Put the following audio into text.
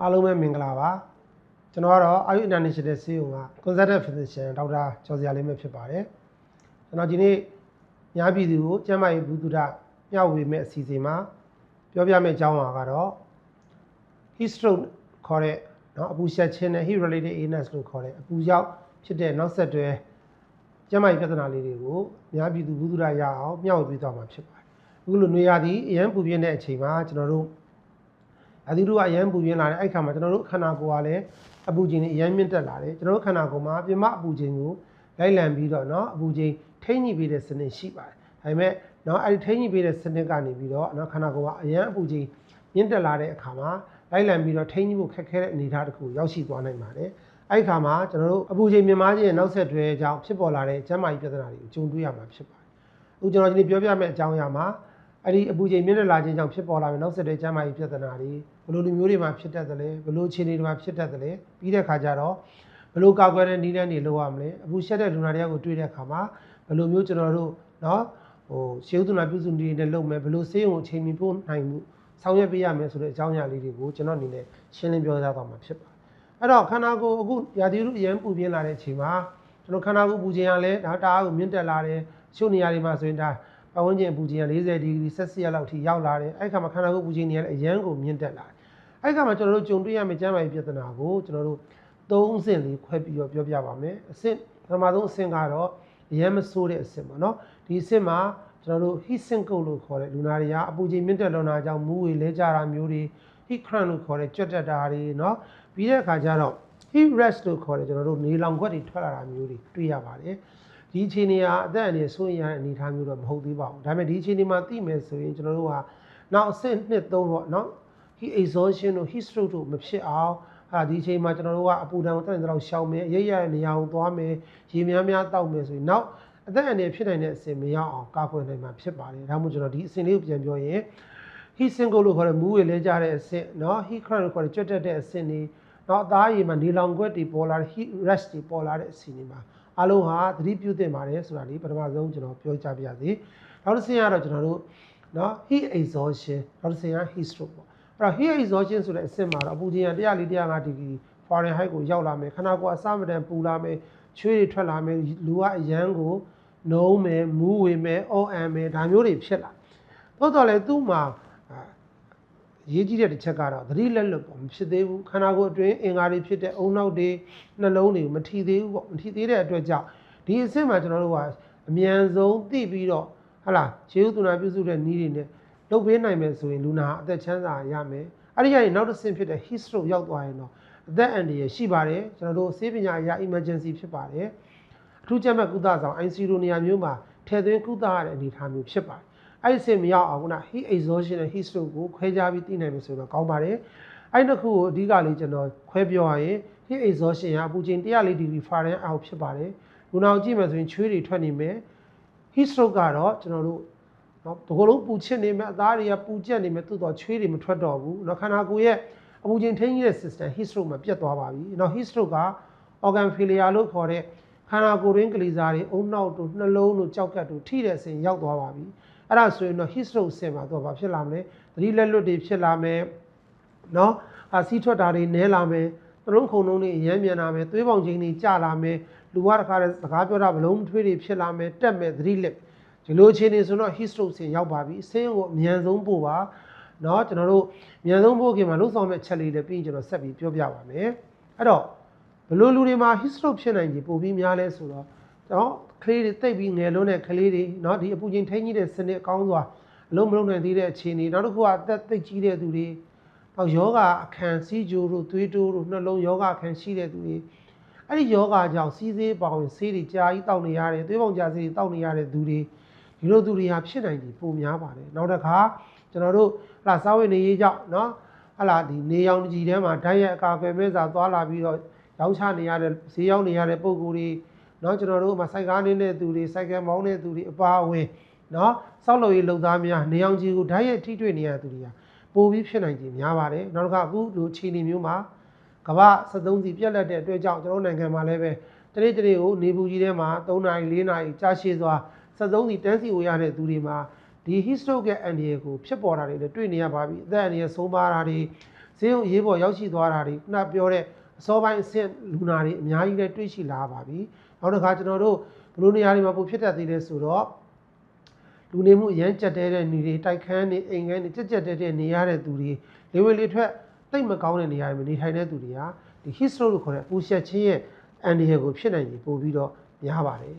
အားလုံးပဲမင်္ဂလာပါကျွန်တော်ကတော့အာယု International ဆေးရုံက Consultant Physician ဒေါက်တာကျော်စရာလေးပဲဖြစ်ပါတယ်ကျွန်တော်ဒီနေ့ညပြည်သူကိုကျန်းမာရေးဘူးတုဒမျှဝေမဲ့အစီအစဉ်မှာပြောပြမယ့်အကြောင်းအရာကတော့ heat stroke ခေါ်တဲ့နော်အပူရှက်ခြင်းနဲ့ heat related illness လို့ခေါ်တဲ့အပူရောက်ဖြစ်တဲ့နောက်ဆက်တွဲကျန်းမာရေးပြဿနာလေးတွေကိုညပြည်သူဘူးတုဒရအောင်မျှဝေပေးသွားမှာဖြစ်ပါတယ်အခုလိုနေရာဒီအရန်ပူပြင်းတဲ့အချိန်မှာကျွန်တော်တို့အသီးတို့အရန်ပူပြင်းလာတဲ့အဲ့ခါမှာကျွန်တော်တို့ခန္ဓာကိုယ်ကလည်းအပူချိန်တွေအရန်မြင့်တက်လာတယ်ကျွန်တော်တို့ခန္ဓာကိုယ်မှာပြမအပူချိန်ကိုလိုက်လံပြီးတော့เนาะအပူချိန်ထိန်းညှိပေးတဲ့စနစ်ရှိပါတယ်ဒါပေမဲ့เนาะအဲ့ဒီထိန်းညှိပေးတဲ့စနစ်ကနေပြီးတော့เนาะခန္ဓာကိုယ်ကအရန်အပူချိန်မြင့်တက်လာတဲ့အခါမှာလိုက်လံပြီးတော့ထိန်းညှိဖို့ခက်ခဲတဲ့အနေအထားတစ်ခုရောက်ရှိသွားနိုင်ပါတယ်အဲ့ဒီအခါမှာကျွန်တော်တို့အပူချိန်မြင့်မားခြင်းရဲ့နောက်ဆက်တွဲကြောင့်ဖြစ်ပေါ်လာတဲ့ကျန်းမာရေးပြဿနာတွေကိုကြုံတွေ့ရမှာဖြစ်ပါတယ်အခုကျွန်တော်ဒီနေ့ပြောပြမယ့်အကြောင်းအရာမှာအဲ့ဒီအပူချိန်မြင့်တက်လာခြင်းကြောင့်ဖြစ်ပေါ်လာမယ့်နောက်ဆက်တွဲကျန်းမာရေးပြဿနာတွေဘယ်လိုလူမျိုးတွေမှာဖြစ်တတ်တယ်လဲဘယ်လိုအခြေအနေတွေမှာဖြစ်တတ်တယ်လဲပြီးတဲ့အခါကျတော့ဘယ်လိုကာကွယ်တဲ့နည်းလမ်းတွေလုပ်ရမလဲအပူရှက်တဲ့လူနာတွေကိုတွေ့တဲ့အခါမှာဘယ်လိုမျိုးကျွန်တော်တို့เนาะရှေးဥဒနာပြုစုနည်းတွေနဲ့လုပ်မယ်ဘယ်လိုဆေးရုံအချိန်မီပို့နိုင်မှုဆောင်ရွက်ပေးရမယ်ဆိုတဲ့အကြောင်းအရာလေးတွေကိုကျွန်တော်အနေနဲ့ရှင်းလင်းပြောကြားသွားမှာဖြစ်ပါတယ်အဲ့တော့ခန္ဓာကိုယ်အခုရာသီဥတုအရန်ပူပြင်းလာတဲ့အချိန်မှာကျွန်တော်ခန္ဓာကိုယ်ပူချိန်ကလည်းဒါတအားကိုမြင့်တက်လာတယ်ရှုပ်နေရာတွေမှာဆိုရင်ဒါပတ်ဝန်းကျင်ပူချိန်က40ဒီဂရီဆက်စီရက်လောက်ထိရောက်လာတယ်အဲ့ခါမှာခန္ဓာကိုယ်ပူချိန်တွေကလည်းအရန်ကိုမြင့်တက်လာတယ်အဲ့ခါမှာကျွန်တော်တို့ကြုံတွေ့ရမယ့်ကျန်းမာရေးပြဿနာကိုကျွန်တော်တို့3အဆင့်လေးခွဲပြီးတော့ပြောပြပါမယ်အဆင့်ပထမဆုံးအဆင့်ကတော့အရန်မဆိုးတဲ့အဆင့်ပေါ့နော်ဒီအဆင့်မှာကျွန်တော်တို့ heat sink လို့ခေါ်တဲ့လူနာတွေကအပူချိန်မြင့်တက်လွန်တာကြောင့်မူးဝေလဲကျတာမျိုးတွေ heat cramp လို့ခေါ်တဲ့ကြွက်တက်တာတွေเนาะပြီးတဲ့အခါကျတော့ heat rash လို့ခေါ်တဲ့ကျွန်တော်တို့နေလောင်ခွက်တွေထွက်လာတာမျိုးတွေတွေ့ရပါတယ်ဒီအခြေအနေကအသက်အန္တရာယ်ဆိုရင်ရတဲ့အနေအထားမျိုးတော့မဟုတ်သေးပါဘူးဒါပေမဲ့ဒီအခြေအနေမှာသိမယ်ဆိုရင်ကျွန်တော်တို့ကနောက်အဆင့်2 3ပေါ့เนาะ heat exhaustion တို့ heat stroke တို့မဖြစ်အောင်ဒီအချိန်မှာကျွန်တော်တို့ကအပူဒဏ်ကိုတက်နေတော့ရှောင်မယ်ရိပ်ရတဲ့နေရာကိုသွားမယ်ရေများများတောက်မယ်ဆိုရင်နောက်အသက်အန္တရာယ်ဖြစ်နိုင်တဲ့အဆင့်မရောက်အောင်ကာကွယ်နိုင်မှာဖြစ်ပါတယ်ဒါမှမဟုတ်ကျွန်တော်ဒီအဆင့်လေးကိုပြန်ပြောရင် heat sink လို့ခေါ်တဲ့မူးဝေလဲကြတဲ့အဆင့်เนาะ heat cramp လို့ခေါ်တဲ့ကြွက်တက်တဲ့အဆင့်တွေနောက်အသားရည်မှာနေလောင်ခွက်တွေပေါ်လာတဲ့ heat rash တွေပေါ်လာတဲ့အဆင့်တွေမှာအားလုံးဟာသတိပြုသင့်ပါတယ်ဆိုတာလေးပထမဆုံးကျွန်တော်ပြောကြပြရစီနောက်တစ်ဆင့်ကတော့ကျွန်တော်တို့เนาะ heat exhaustion နောက်တစ်ဆင့်က heat stroke ပေါ့အဲ့တော့ heat exhaustion ဆိုတဲ့အဆင့်မှာတော့အပူချိန်က104 105ဒီဂရီ Fahrenheit ကိုရောက်လာမယ်ခန္ဓာကိုယ်အစမတန်ပူလာမယ်ချွေးတွေထွက်လာမယ်လူကအရန်ကိုနုံးမယ်မူးဝေမယ်အော်အန်မယ်ဒါမျိုးတွေဖြစ်လာသို့တော်လည်းသူ့မှာရေးကြည့်တဲ့တစ်ချက်ကတော့သတိလက်လွတ်ပေါ့မဖြစ်သေးဘူးခန္ဓာကိုယ်အတွင်းအင်္ဂါတွေဖြစ်တဲ့အုံနောက်တွေနှလုံးတွေကိုမထိသေးဘူးပေါ့မထိသေးတဲ့အတွက်ကြောင့်ဒီအဆင့်မှာကျွန်တော်တို့ကအမြန်ဆုံးသိပြီးတော့ဟာလားခြေဥသွနာပြုစုတဲ့နည်းတွေနဲ့လုပ်ပေးနိုင်မယ်ဆိုရင်လူနာအသက်ချမ်းသာရမယ်အဲ့ဒီကနေနောက်တစ်ဆင့်ဖြစ်တဲ့ heat stroke ရောက်သွားရင်တော့အသက်အန္တရာယ်ရှိပါတယ်ကျွန်တော်တို့ဆေးပညာအရာ emergency ဖြစ်ပါတယ်အထူးကြမ်းမှတ်ကုသဆောင် ICU နေရာမျိုးမှာထည့်သွင်းကုသရတဲ့အနေအထားမျိုးဖြစ်ပါတယ်အဲ့ဒီအဆင့်မရောက်အောင်က heat exhaustion နဲ့ heat stroke ကိုခွဲခြားပြီးသိနိုင်မယ်ဆိုတော့ကောင်းပါတယ်အဲ့ဒီတစ်ခုကိုအဓိကလေးကျွန်တော်ခွဲပြောရရင် heat exhaustion ကအပူချိန်104ဒီဂရီ Fahrenheit အောက်ဖြစ်ပါတယ်လူနာကိုကြည့်မယ်ဆိုရင်ချွေးတွေထွက်နေမယ် heat stroke ကတော့ကျွန်တော်တို့နော်ဒီလိုပူချစ်နေမယ်အသားတွေကပူကျက်နေမယ်သို့တော့ချွေးတွေမထွက်တော့ဘူးနော်ခန္ဓာကိုယ်ရဲ့အပူချိန်ထိန်းကြီးတဲ့ system heat stroke မှာပြတ်သွားပါပြီနော် heat stroke က organ failure လို့ခေါ်တဲ့ခန္ဓာကိုယ်တွင်းကလေးစားတွေအုံနောက်တို့နှလုံးတို့ကြောက်ကတ်တို့ထိတဲ့အစဉ်ရောက်သွားပါပြီအဲ့ဒါဆိုရင်တော့ heat stroke ဆင်မှာတော့ဘာဖြစ်လာမလဲသတိလက်လွတ်တွေဖြစ်လာမယ်နော်စီးထွက်တာတွေနည်းလာမယ်နှလုံးခုန်နှုန်းတွေအရမ်းမြန်လာမယ်သွေးပေါင်ချိန်တွေကျလာမယ်လူကတခါတည်းစကားပြောတာဘလုံးထွေးတွေဖြစ်လာမယ်တက်မယ်သတိလက်ဒီလိုအခြေအနေဆိုတော့ heat stroke ဆင်ရောက်ပါပြီဆေးရုံကိုအမြန်ဆုံးပို့ပါနော်ကျွန်တော်တို့အမြန်ဆုံးပို့ခင်မှာလှုပ်ဆောင်မဲ့ချက်လေးတွေပြီးရင်ကျွန်တော်ဆက်ပြီးပြောပြပါမယ်အဲ့တော့ဘလို့လူတွေမှာ heat stroke ဖြစ်နိုင်ကြီးပိုပြီးများလဲဆိုတော့နော်ကလေးတွေတိတ်ပြီးငယ်လွန်းတဲ့ကလေးတွေနော်ဒီအပူချိန်ထိန်းကြီးတဲ့စနစ်အကောင်းစွာအလုံးမလုံးနိုင်သေးတဲ့အခြေအနေနောက်တစ်ခုကအသက်သိပ်ကြီးတဲ့သူတွေနောက်ယောဂအခန်းစီးကြိုးတို့သွေးတိုးတို့နှလုံးယောဂအခန်းရှိတဲ့သူတွေအဲ့ဒီယောဂကြောင့်စီးဆေးပေါင်ဆေးတွေကြာကြီးတောက်နေရတယ်သွေးပေါင်ကြာဆေးတွေတောက်နေရတဲ့သူတွေဒီလိုသူတွေဟာဖြစ်နိုင်ကြီးပိုများပါတယ်နောက်တစ်ခါကျွန်တော်တို့ဟာစားဝတ်နေရေးကြောင့်နော်ဟာလာဒီနေရောင်ကြီးထဲမှာဓာတ်ရိုက်အကာအကွယ်မဲ့စာသွားလာပြီးတော့ရောင်းချနေရတဲ့ဈေးရောက်နေရတဲ့ပုံကိုယ်တွေနော်ကျွန်တော်တို့မှာစိုက်ကားနေတဲ့သူတွေစိုက်ကယ်မောင်းတဲ့သူတွေအပါအဝင်နော်စောက်လို့ရေးလုပ်သားများနေအောင်ကြီးကိုဓာတ်ရိုက်ထိတွေ့နေရတဲ့သူတွေကပိုပြီးဖြစ်နိုင်ခြင်းများပါတယ်နောက်တစ်ခါအခုလိုခြေနေမျိုးမှာကမ္ဘာ73စီပြက်လက်တဲ့အတွက်ကြောင့်ကျွန်တော်နိုင်ငံမှာလည်းပဲတနေ့တနေ့ကိုနေပူကြီးထဲမှာ3နာရီ4နာရီကြာရှည်စွာ73စီတန်းစီဝေရတဲ့သူတွေမှာဒီ heat stroke ရဲ့အန္တရာယ်ကိုဖြစ်ပေါ်တာတွေလည်းတွေ့နေရပါပြီအသက်အန္တရာယ်ဆုံးပါတာတွေ ဈေးရုံရေးပေါ်ရောက်ရှိသွားတာတွေခုနပြောတဲ့အစောပိုင်းအဆင့်လူနာတွေအများကြီးလည်းတွေ့ရှိလာပါပြီနောက်တစ်ခါကျွန်တော်တို့ဘယ်လိုနေရာတွေမှာပိုဖြစ်တတ်သေးလဲဆိုတော့လူနေမှုအရန်ကြက်တဲတဲ့နေတွေတိုက်ခန်းနေအိမ်ခန်းနေကြက်တဲနေရတဲ့သူတွေလေဝင်လေထွက်တိတ်မကောင်းတဲ့နေရာတွေမှာနေထိုင်တဲ့သူတွေဟာဒီ heat stroke လို့ခေါ်တဲ့ပူရှက်ခြင်းရဲ့အန်ဒီဟယ်ကိုဖြစ်နိုင်ရင်ပို့ပြီးတော့များပါတယ်